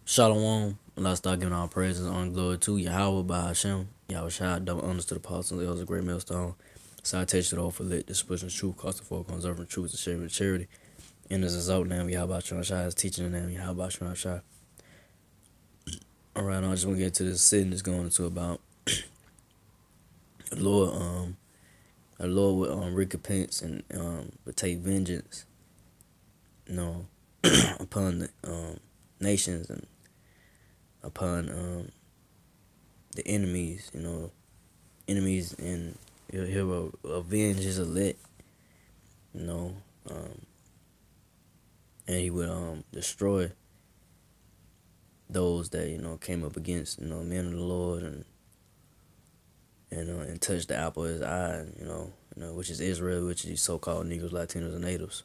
Shalom. Let's start giving all praises and glory to Yahweh by Hashem. Yahweh Shai, double honors to the apostles, elders, a great millstone. Citation to the for lit, dispersion of truth, cost of for conserving truth, and sharing charity. And as a result, name Yahweh Shai is teaching the name Yahweh Shai. Alright, I just want to get to this sitting that's going into about the Lord would recompense and would take vengeance, upon the nations and upon the enemies, enemies, and he'll avenge his elect, and he would destroy those that came up against men of the Lord and touch the apple of his eye, which is Israel, which is so-called Negroes, Latinos, and Natives.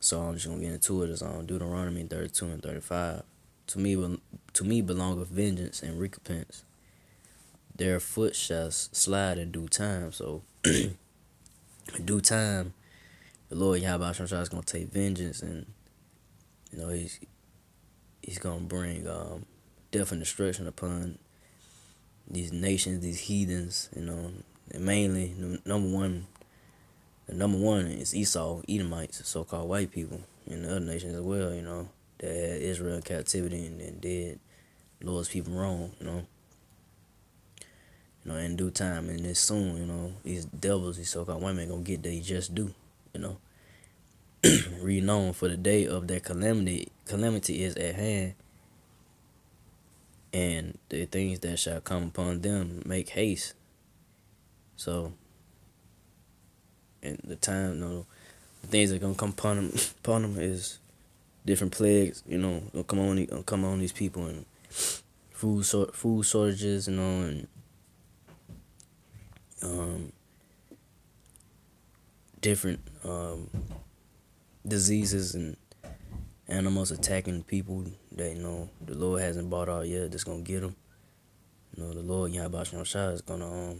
So I'm just gonna get into it. It's on Deuteronomy 32 and 35. To me belongeth vengeance and recompense. Their foot shall slide in due time. So in due time, the Lord Yahweh Shai is gonna take vengeance, and he's gonna bring death and destruction upon these nations, these heathens, and mainly the number one is Esau, Edomites, so-called white people, and the other nations as well, that had Israel in captivity and did Lord's people wrong, in due time, and it's soon, these devils, these so-called white men gonna get they just do, read on, for the day of their calamity is at hand, and the things that shall come upon them make haste. So, and the time, the things that gonna come upon them is different plagues, gonna come on these people, and food shortages, and different diseases and animals attacking people that the Lord hasn't brought out yet. That's gonna get them. The Lord Yahweh Shai is gonna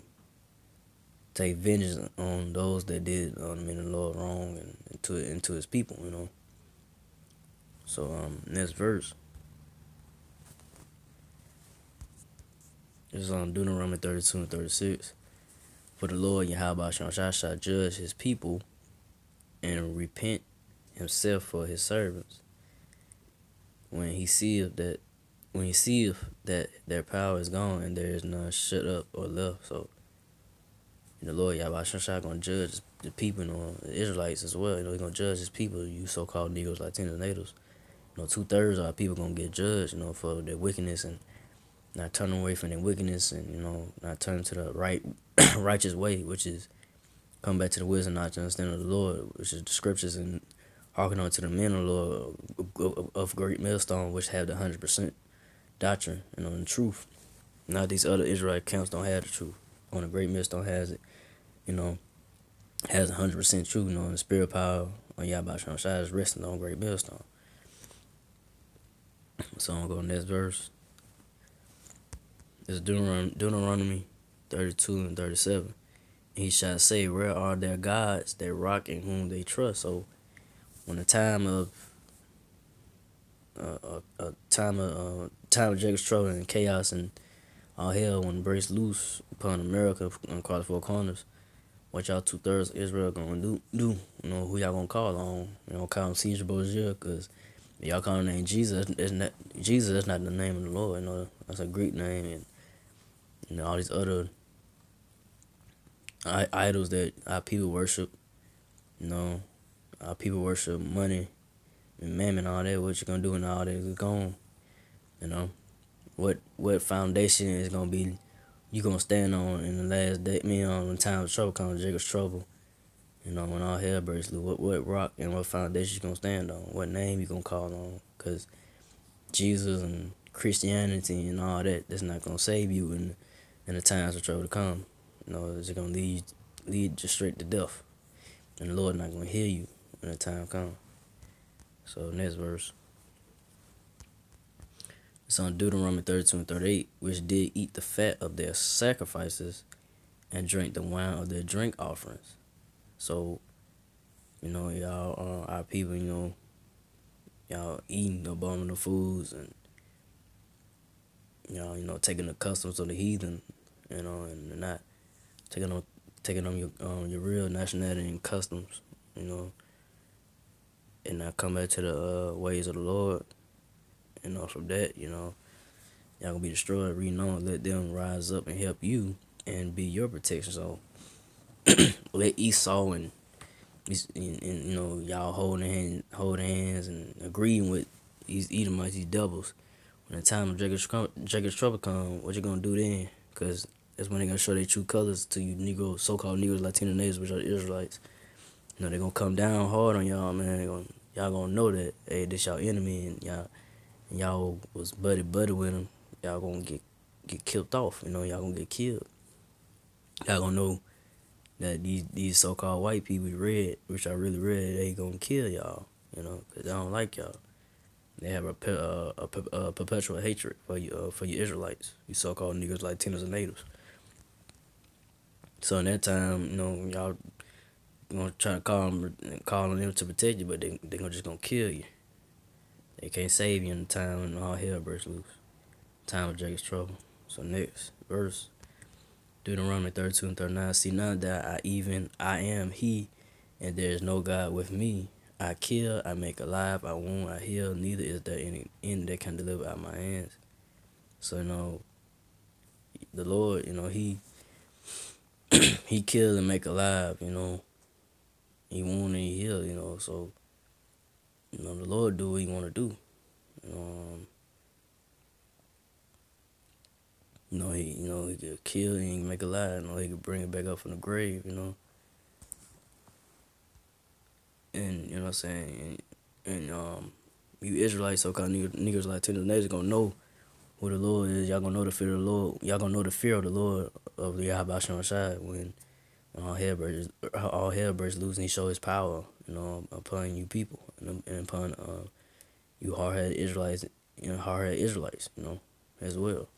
take vengeance on those that did the Lord wrong and into his people. So next verse is on Deuteronomy 32 and 36. For the Lord Yahweh Shai shall judge his people and repent himself for his servants when he seeth that their power is gone and there is none shut up or left. So the Lord Yahweh Shai gonna judge the people, the Israelites as well. He's gonna judge his people, you so-called Negroes, Latinos, Natives. 2/3 of our people gonna get judged, for their wickedness and not turning away from their wickedness, and not turning to the right righteous way, which is come back to the wisdom, not to understand of the Lord, which is the scriptures, and hearken unto the men of the Lord of great millstone, which have the 100% doctrine, and truth. Now these other Israelite camps don't have the truth. On the great millstone has it, has 100% truth. The spirit power on Yahweh Shai is resting on great millstone. So I'm gonna go to the next verse. It's Deuteronomy 32 and 37. He shall say, where are their gods, their rock in whom they trust? So when the time of time of Jacob's trouble and chaos and all hell, when it breaks loose upon America and across the four corners, what y'all 2/3 of Israel gonna do? Who y'all gonna call on? Call him Caesar Borgia, because y'all call him name Jesus. That's not the name of the Lord. That's a Greek name, and all these other idols that our people worship. Our people worship money and mammon, all that. What you gonna do when all that is gone? What foundation is gonna be you gonna stand on in the last day? When time of trouble comes, Jacob's trouble. When all hell breaks loose, what rock and what foundation you gonna stand on? What name you gonna call on? Because Jesus and Christianity and all that's not gonna save you in the times of trouble to come. It's gonna lead you straight to death, and the Lord not gonna hear you when the time comes. So next verse. It's on Deuteronomy 32 and 38, which did eat the fat of their sacrifices and drink the wine of their drink offerings. So, y'all, our people, y'all eating abominable foods and taking the customs of the heathen, and not taking on your real nationality and customs, you know, and not come back to the ways of the Lord. From that, y'all gonna be destroyed. Reading on, let them rise up and help you and be your protection. So let Esau and y'all hold hands and agreeing with these Edomites, these doubles. When the time of Jacob's trouble come, what you gonna do then? Cause that's when they gonna show their true colors to you Negroes, so-called Negroes, Latino natives, which are the Israelites. They gonna come down hard on y'all, man. Y'all gonna know that, hey, this y'all enemy, and y'all was buddy with him. Y'all gonna get killed off. Y'all gonna get killed. Y'all gonna know that these so-called white people red, which are really red, they gonna kill y'all. Cause they don't like y'all. They have a perpetual hatred for you Israelites, you so-called niggas, Latinos, and natives. So in that time, y'all gonna try to call on them to protect you, but they just gonna kill you. They can't save you in the time when all hell breaks loose. Time of Jacob's trouble. So next verse, Deuteronomy 32 and 39. See now that I am He, and there is no God with me. I kill, I make alive, I wound, I heal. Neither is there any end that can deliver out my hands. So the Lord, He kill and make alive. He wound and He heal. So the Lord do what He want to do. He could kill and He can make alive. He could bring it back up from the grave. And what I'm saying, and you Israelites, so-called niggas, Latinos, natives gonna know who the Lord is. Y'all gonna know the fear of the Lord. Y'all gonna know the fear of the Lord of the Yahweh Shai when all hell breaks loose and He show His power, upon you people and upon you hard-headed Israelites, as well.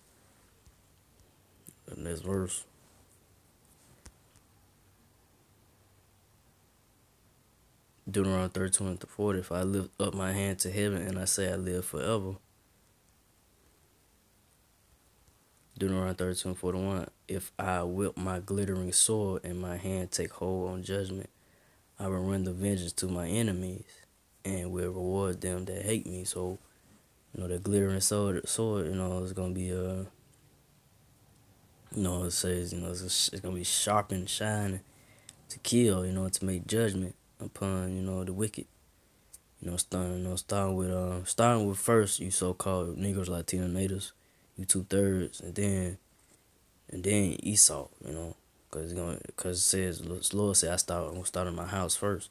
The next verse. Deuteronomy 32 and 40. If I lift up my hand to heaven and I say I live forever. Deuteronomy 32 and 41. If I whip my glittering sword and my hand take hold on judgment, I will render vengeance to my enemies and will reward them that hate me. So, the glittering sword, is gonna be it says, it's gonna be sharp and shining to kill, to make judgment upon, the wicked. Starting with first, you so-called Negroes, Latino natives, you 2/3, and then Esau, cause it says the Lord said I'm gonna start in my house first,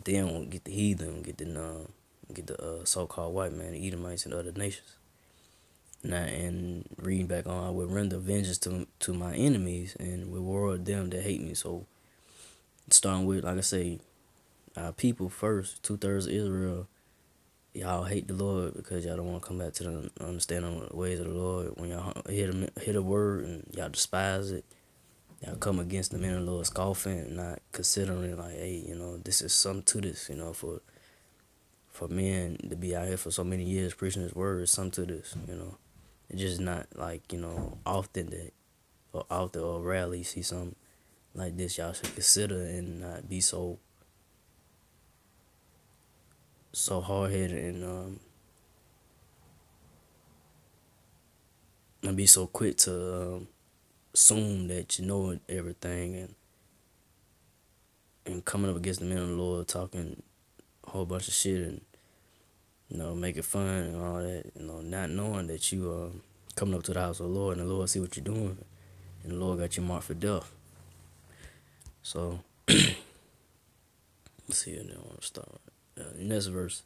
then I'm gonna get the heathen, get the so-called white man, the Edomites, and other nations. Now, and reading back on, I will render vengeance to my enemies and reward them that hate me. So, starting with, like I say, our people first, 2/3 of Israel, y'all hate the Lord because y'all don't want to come back to the understanding of the ways of the Lord. When y'all hear the word and y'all despise it, y'all come against the men of the Lord, scoffing and not considering like, hey, this is something to this, for men to be out here for so many years preaching His word, is something to this, It's just not like, often or rarely see something like this. Y'all should consider and not be so hard-headed and be so quick to assume that you know everything and coming up against the men of the Lord talking a whole bunch of shit and making fun and all that, not knowing that you coming up to the house of the Lord and the Lord see what you're doing and the Lord got you marked for death. So let's see, and then I want to start. Next verse,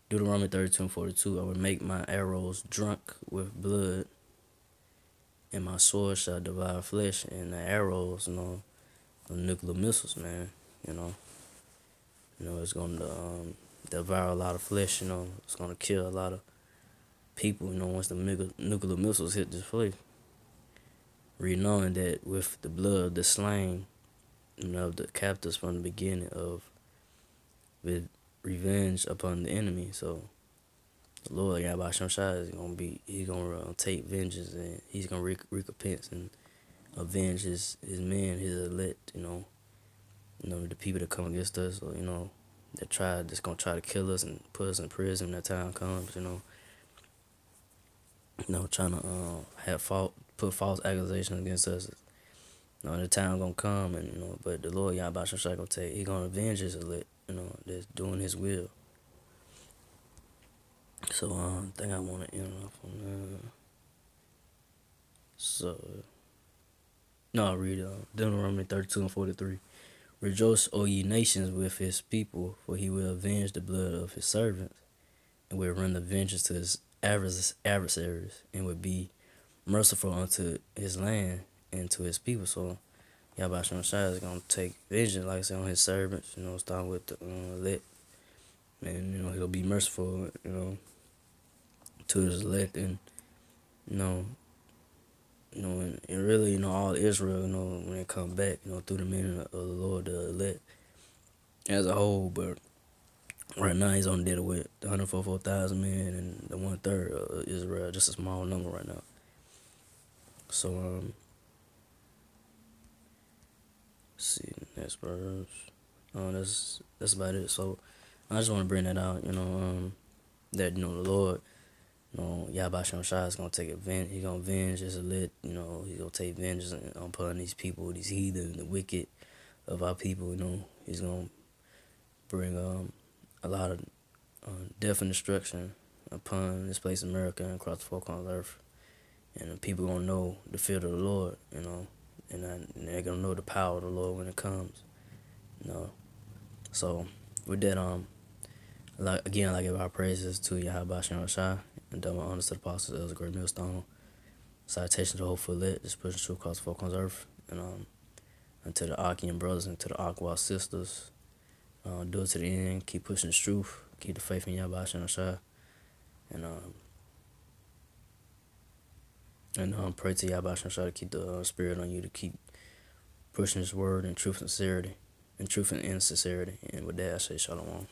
Deuteronomy 32 and 42. I will make my arrows drunk with blood, and my sword shall devour flesh. And the arrows, the nuclear missiles, man. It's gonna devour a lot of flesh. It's gonna kill a lot of people. Once the nuclear missiles hit this place. Knowing that with the blood of the slain, of the captives from the beginning with revenge upon the enemy. So The Lord Yahweh Shai is gonna be, he's gonna take vengeance, and he's gonna recompense and avenge his men, his elect, the people that come against us, or that's gonna try to kill us and put us in prison when that time comes, trying to put false accusations against us. The time gonna come, and but the Lord Yahweh Shai gonna take, he gonna avenge his elect, that's doing his will. So I think I wanna end off on that. So no, I'll read Deuteronomy 32:43. Rejoice, O ye nations, with his people, for he will avenge the blood of his servants, and will render vengeance to his adversaries, and will be merciful unto his land and to his people. So Yahweh Shai is gonna take vengeance, like I said, on his servants. Starting with the elect, and he'll be merciful, to his elect, and and really, all Israel, when they come back, through the men of the Lord, the elect as a whole. But right now, he's only dealing with the 144,000 men and the 1/3 of Israel, just a small number right now. So, let's see, next verse. That's about it. So, I just want to bring that out, that, the Lord, Yahweh Shai is going to take advantage. He's going to avenge his elect, he's going to take vengeance upon these people, these heathen, the wicked of our people, he's going to bring a lot of death and destruction upon this place, America, and across the four corners of the earth. And the people gonna know the fear of the Lord, and they're gonna know the power of the Lord when it comes, So with that, I give our praises to Yahweh Shai, and double honors to the apostles. That was a great millstone. Citation to the whole footlet, just pushing through across the four corners of the earth, and to the Achaean brothers and to the Aqua sisters. Do it to the end. Keep pushing the truth. Keep the faith in Yahweh Shai. And pray to Yahweh Shai to keep the spirit on you, to keep pushing his word in truth and sincerity. And truth and insincerity. And with that, I say shalom.